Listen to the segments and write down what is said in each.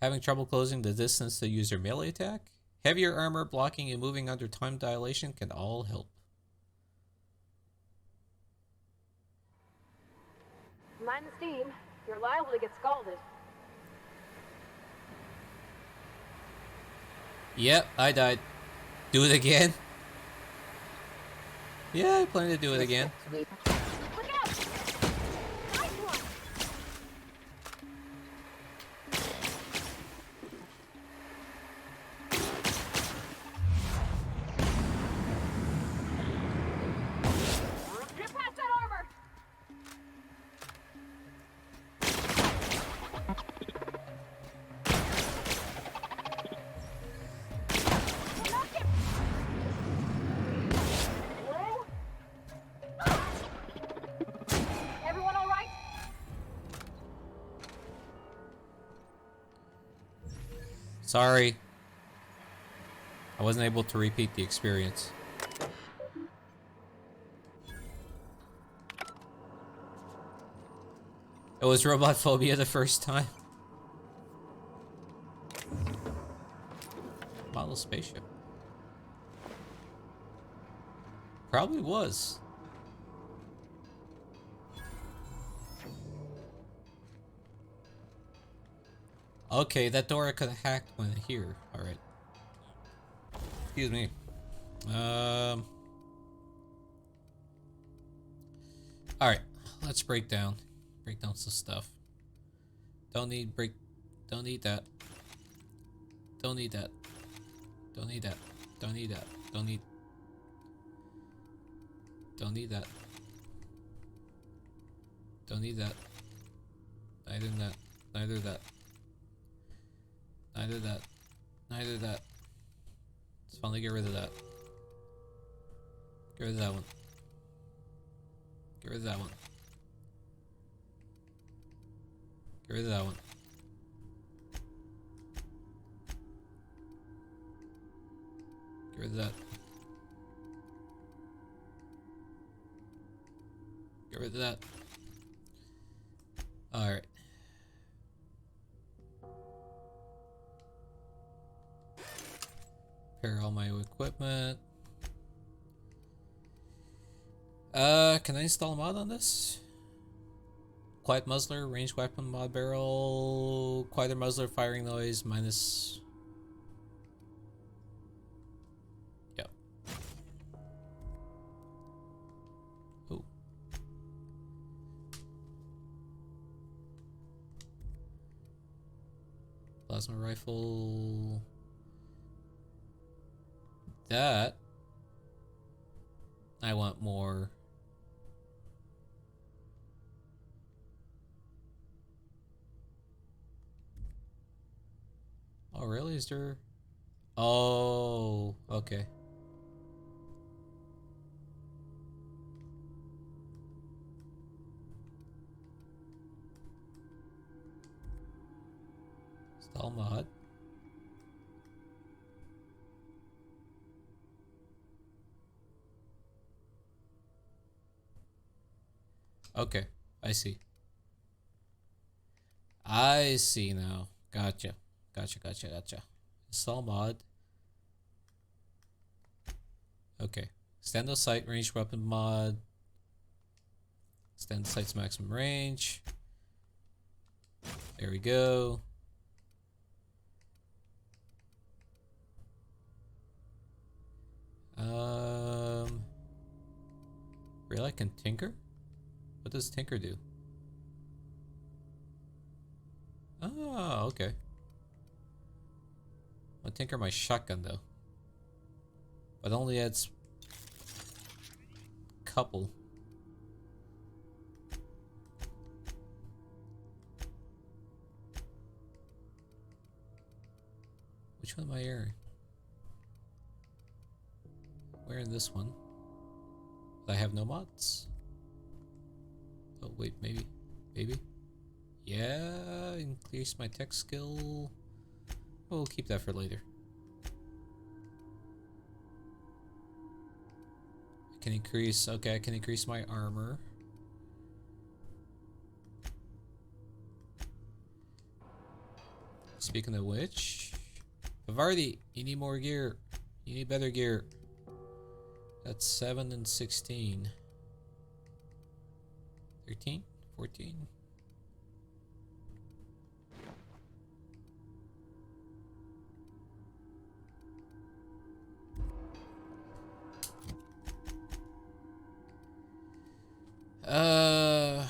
Having trouble closing the distance to use your melee attack? Heavier armor, blocking, and moving under time dilation can all help. Mind the steam. You're liable to get scalded. Yep, I died. Do it again? Yeah, I plan to do it again. Look out! Nice one! Get past that armor! Knock him! Whoa. Everyone all right? Sorry. I wasn't able to repeat the experience. It was robot phobia the first time. Model spaceship. Probably was. Okay, that door I could have hacked when here. Alright. Excuse me. Alright, let's break down some stuff. Don't need that. Don't need that. Don't need that. Don't need that. Don't need that. Don't need that. Neither that. Neither that. Neither that. Neither that. Let's finally get rid of that. Get rid of that one. Get rid of that one. Get rid of that one. Get rid of that. Get rid of that. Alright. Repair all my equipment. Can I install a mod on this? Quiet muzzler, ranged weapon mod barrel, quieter muzzler, firing noise, minus... Yep. Oh. Plasma rifle... That... I want more... Oh, really? Is there... Oh, okay. Install mod. Okay, I see. I see now. Gotcha. Gotcha. Install mod. Okay. Stand sight range weapon mod. Stand sight's maximum range. There we go. Really? I can tinker? What does tinker do? Oh, okay. I'll tinker my shotgun though. But only adds couple. Which one am I wearing? Wearing this one. I have no mods. Oh wait, maybe. Yeah, increase my tech skill. We'll keep that for later. I can increase, okay, I can increase my armor. Speaking of which, Bavardi, you need more gear. You need better gear. That's 7 and 16. 13? 14? Uh,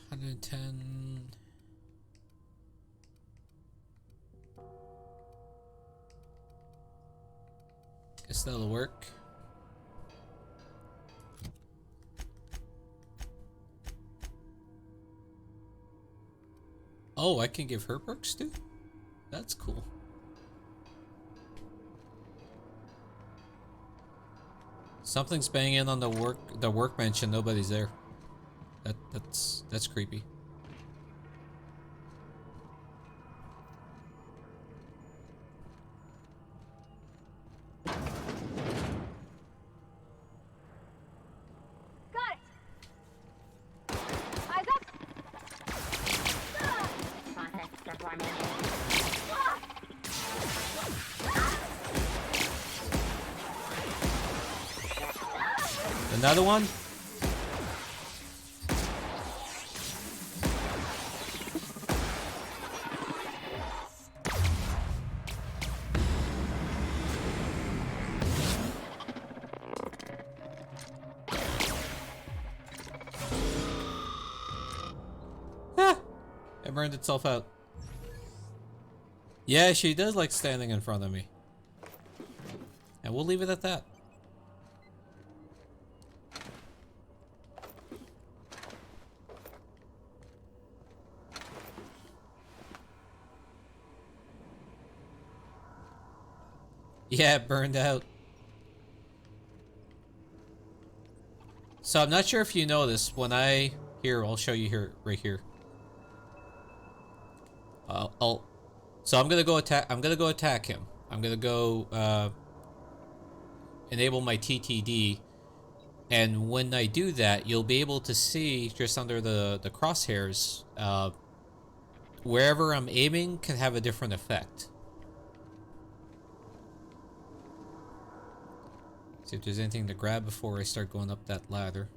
110. Guess that'll work. Oh, I can give her perks too? That's cool. Something's banging on the workbench and nobody's there. That's creepy. Got it. Eyes up. Another one? Ah! It burned itself out. Yeah, she does like standing in front of me. And we'll leave it at that. Yeah, it burned out. So I'm not sure if you know this. When here, I'll show you here, right here. So I'm gonna go attack. I'm gonna go attack him. I'm gonna go enable my TTD, and when I do that, you'll be able to see just under the crosshairs. Wherever I'm aiming can have a different effect. See if there's anything to grab before I start going up that ladder.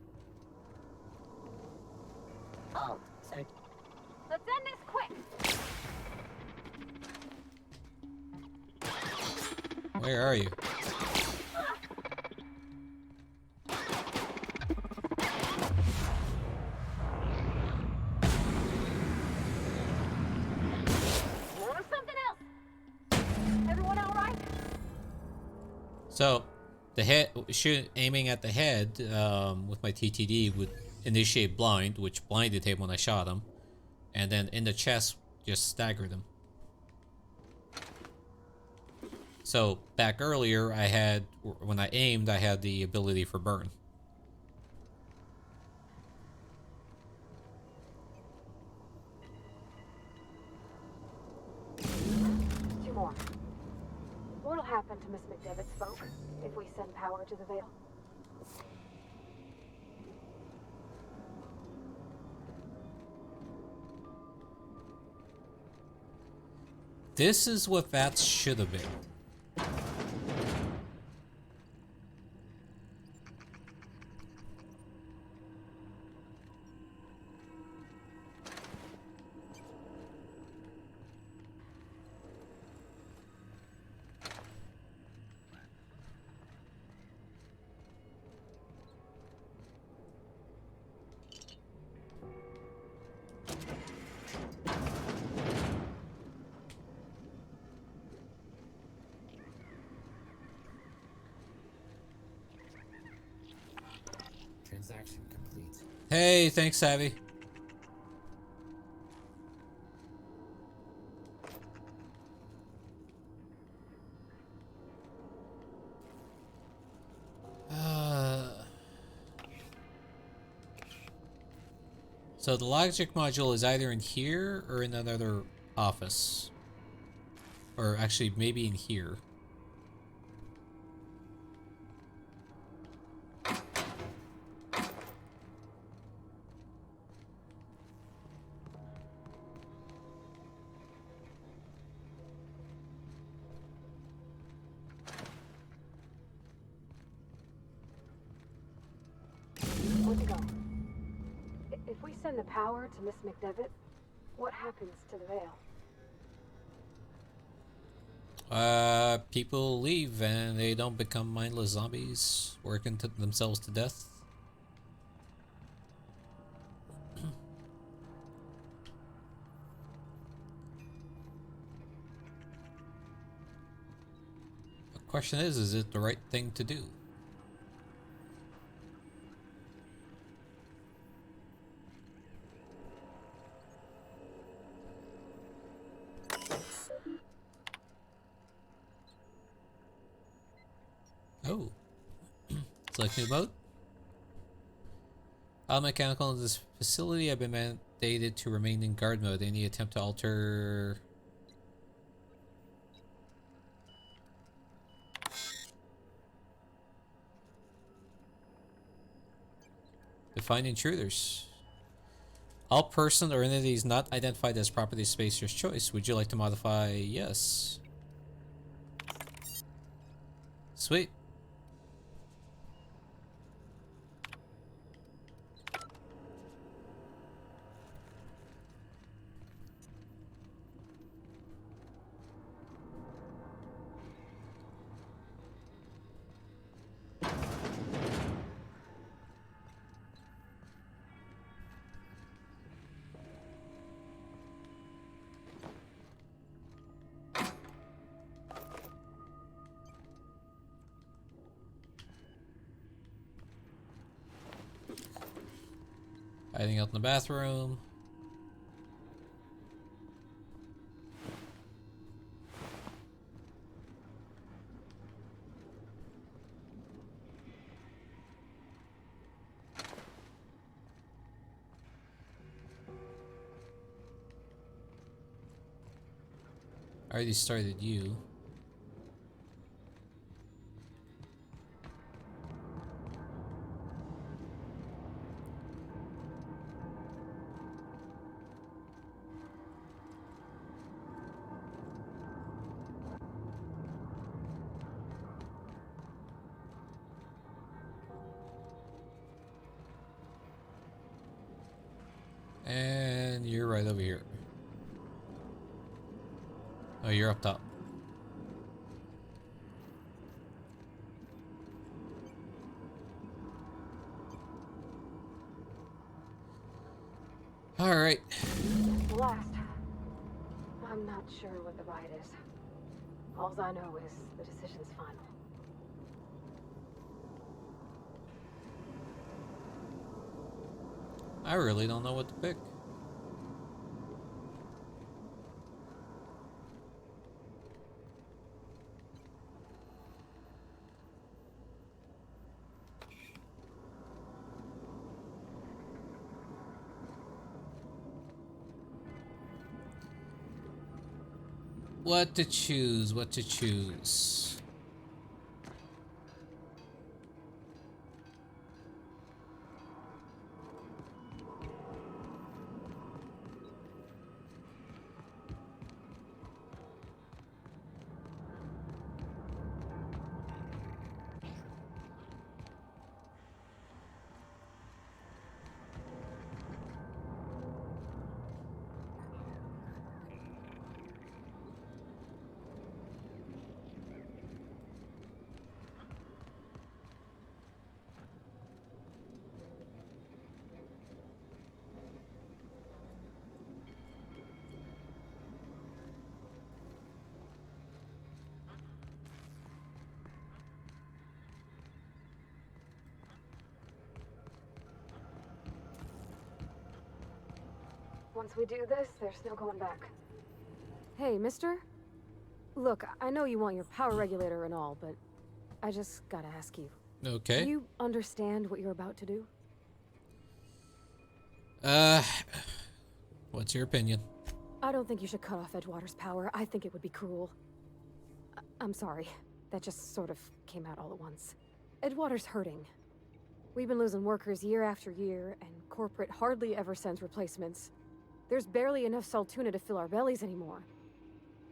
Oh, sorry. Let's end this quick. Where are you? Or something else. Everyone all right? So, the head, aiming at the head with my TTD would initiate blind, which blinded him when I shot him, and then in the chest just staggered him. So back earlier, when I aimed, I had the ability for burn. Two more. What'll happen to Miss McDevitt's folk if we send power to the Veil? This is what that should have been. Transaction complete. Hey, thanks, Savvy. So the logic module is either in here or in another office. Or actually, maybe in here. send the power to Miss McDevitt, what happens to the Veil? People leave and they don't become mindless zombies working to themselves to death. The question is it the right thing to do? Oh. Select new mode. All mechanical in this facility have been mandated to remain in guard mode. Any attempt to alter... Define intruders. All person or entities not identified as property space your choice. Would you like to modify? Yes. Sweet. Hiding out in the bathroom. I already started you. And you're right over here. Oh, you're up top. Alright. Blast. I'm not sure what the ride is. All I know is the decision's final. I really don't know what to pick. What to choose, what to choose. Once we do this, there's no going back. Hey, mister? Look, I know you want your power regulator and all, but I just gotta ask you. Okay. Do you understand what you're about to do? What's your opinion? I don't think you should cut off Edgewater's power. I think it would be cruel. I'm sorry. That just sort of came out all at once. Edgewater's hurting. We've been losing workers year after year, and corporate hardly ever sends replacements. There's barely enough Saltuna to fill our bellies anymore.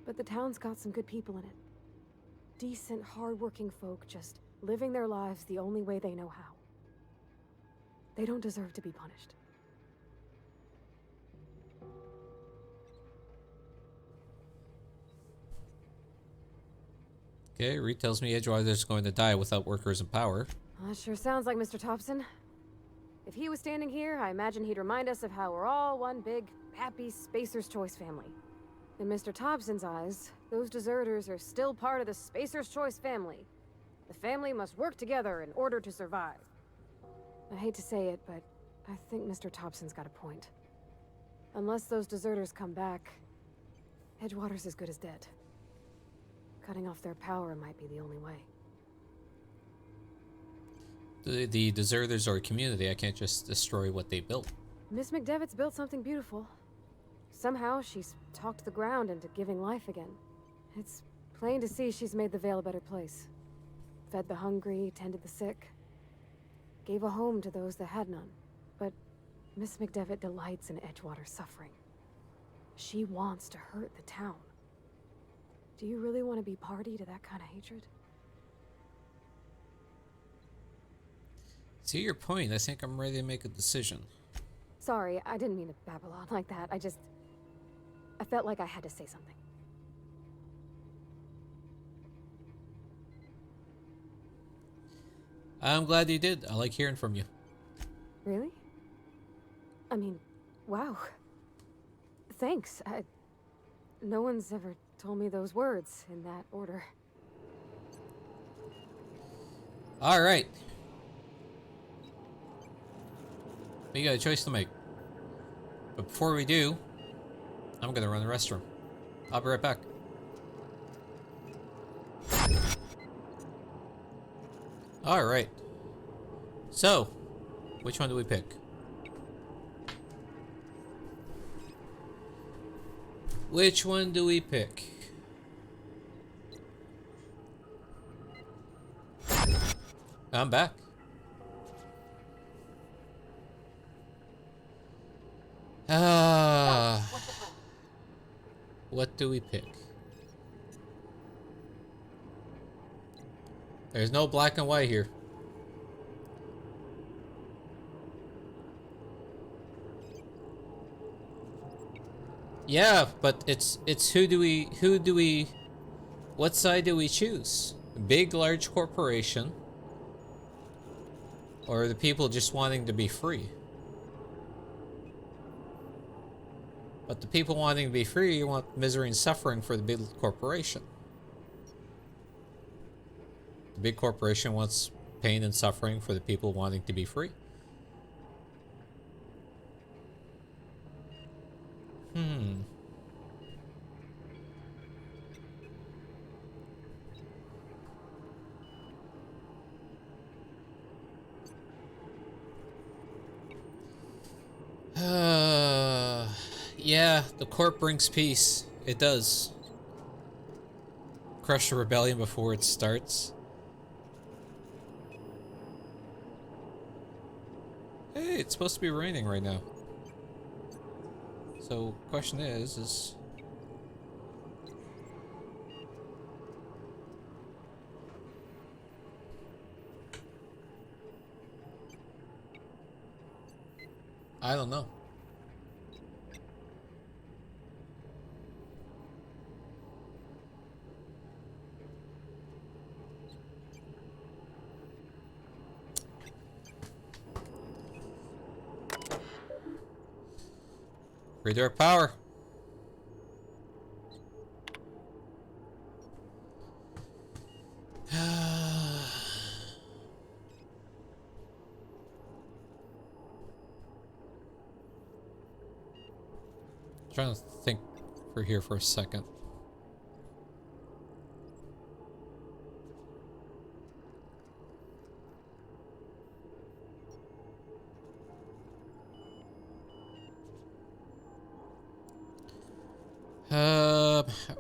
But the town's got some good people in it. Decent, hard-working folk just living their lives the only way they know how. They don't deserve to be punished. Okay, Reed tells me Edgewater's going to die without workers in power. Well, that sure sounds like Mr. Thompson. If he was standing here, I imagine he'd remind us of how we're all one big, happy Spacer's Choice family. In Mr. Thompson's eyes, those deserters are still part of the Spacer's Choice family. The family must work together in order to survive. I hate to say it, but I think Mr. Thompson's got a point. Unless those deserters come back, Edgewater's as good as dead. Cutting off their power might be the only way. The deserters are a community. I can't just destroy what they built. Miss McDevitt's built something beautiful. Somehow she's talked the ground into giving life again. It's plain to see she's made the Vale a better place. Fed the hungry, tended the sick. Gave a home to those that had none. But Miss McDevitt delights in Edgewater's suffering. She wants to hurt the town. Do you really want to be party to that kind of hatred? See your point. I think I'm ready to make a decision. Sorry, I didn't mean to babble on like that. I felt like I had to say something. I'm glad you did. I like hearing from you. Really? I mean, wow. Thanks. No one's ever told me those words in that order. All right. We got a choice to make. But before we do, I'm gonna run the restroom. I'll be right back. All right. So, which one do we pick? Which one do we pick? I'm back. What do we pick? There's no black and white here. Yeah, but it's who do we what side do we choose? Big large corporation or the people just wanting to be free? But the people wanting to be free want misery and suffering for the big corporation. The big corporation wants pain and suffering for the people wanting to be free. Yeah, the corp brings peace. It does. Crush the rebellion before it starts. Hey, it's supposed to be raining right now. So, question is... I don't know. Redirect power. Trying to think for here for a second.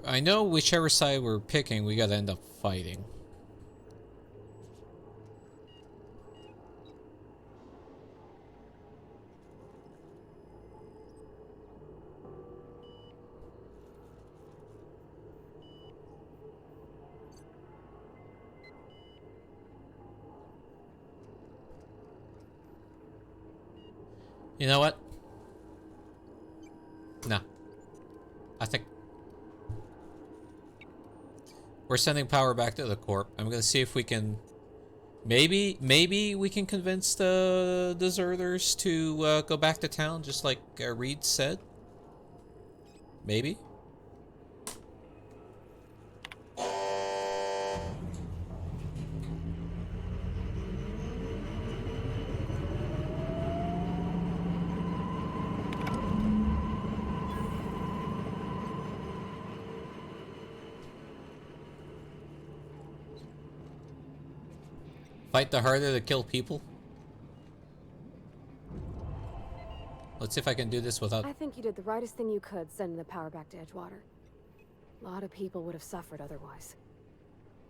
I know whichever side we're picking, we gotta end up fighting. You know what? No. I think We're sending power back to the corp. I'm gonna see if we can... Maybe we can convince the deserters to go back to town, just like Reed said. Maybe. Fight the harder to kill people. Let's see if I can do this without... I think you did the rightest thing you could sending the power back to Edgewater. A lot of people would have suffered otherwise.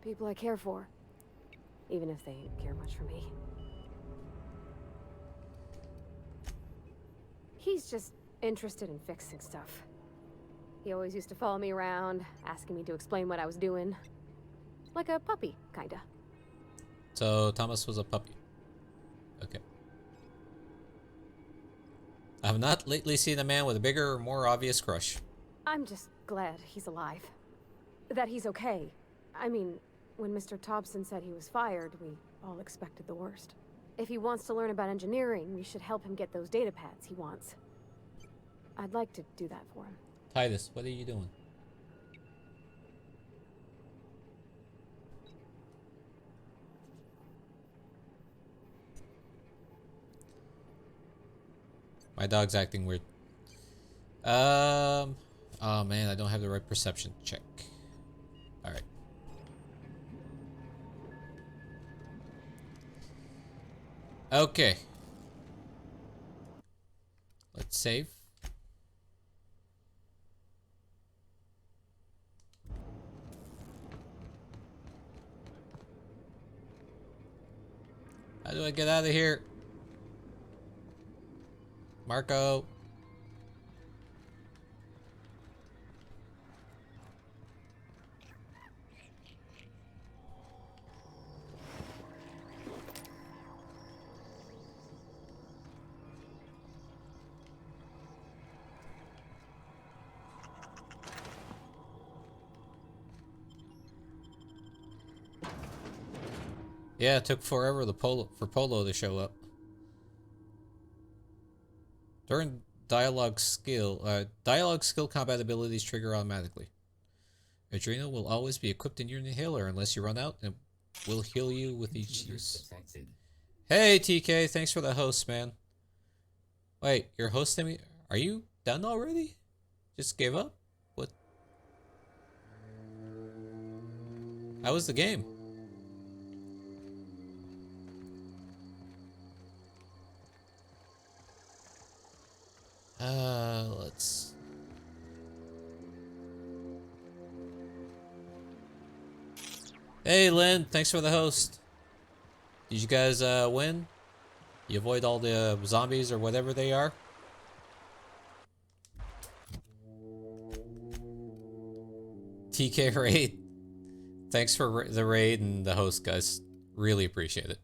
People I care for. Even if they ain't care much for me. He's just interested in fixing stuff. He always used to follow me around, asking me to explain what I was doing. Like a puppy, kinda. So Thomas was a puppy. Okay. I have not lately seen a man with a bigger or more obvious crush. I'm just glad he's alive. That he's okay. I mean, when Mr. Thompson said he was fired, we all expected the worst. If he wants to learn about engineering, we should help him get those data pads he wants. I'd like to do that for him. Titus, what are you doing? My dog's acting weird. Oh man, I don't have the right perception check. Alright. Okay. Let's save. How do I get out of here? Marco. Yeah, it took forever for Polo to show up. During dialogue skill combat abilities trigger automatically. Adrenal will always be equipped in your inhaler unless you run out, and will heal you with each use. Hey TK, thanks for the host, man. Wait, you're hosting me? Are you done already? Just gave up? What? How was the game? Let's... Hey Lynn, thanks for the host. Did you guys win? You avoid all the zombies or whatever they are? TK raid. Thanks for the raid and the host, guys. Really appreciate it.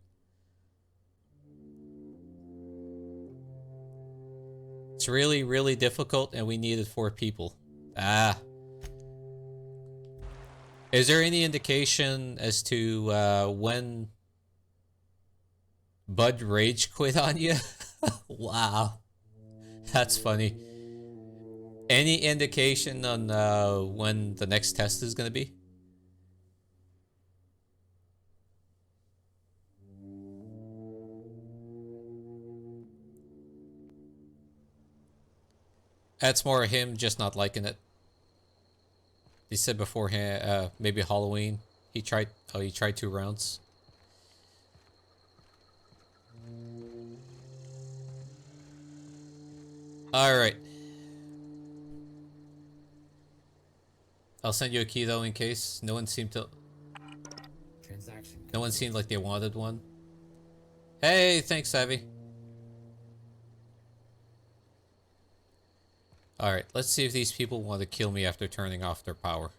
It's really, really difficult, and we needed 4 people. Ah. Is there any indication as to when Bud rage quit on you? Wow. That's funny. Any indication on when the next test is going to be? That's more him just not liking it. He said beforehand, maybe Halloween. He tried 2 rounds. Alright. I'll send you a key though in case. No one seemed like they wanted one. Hey, thanks, Savvy. Alright, let's see if these people want to kill me after turning off their power.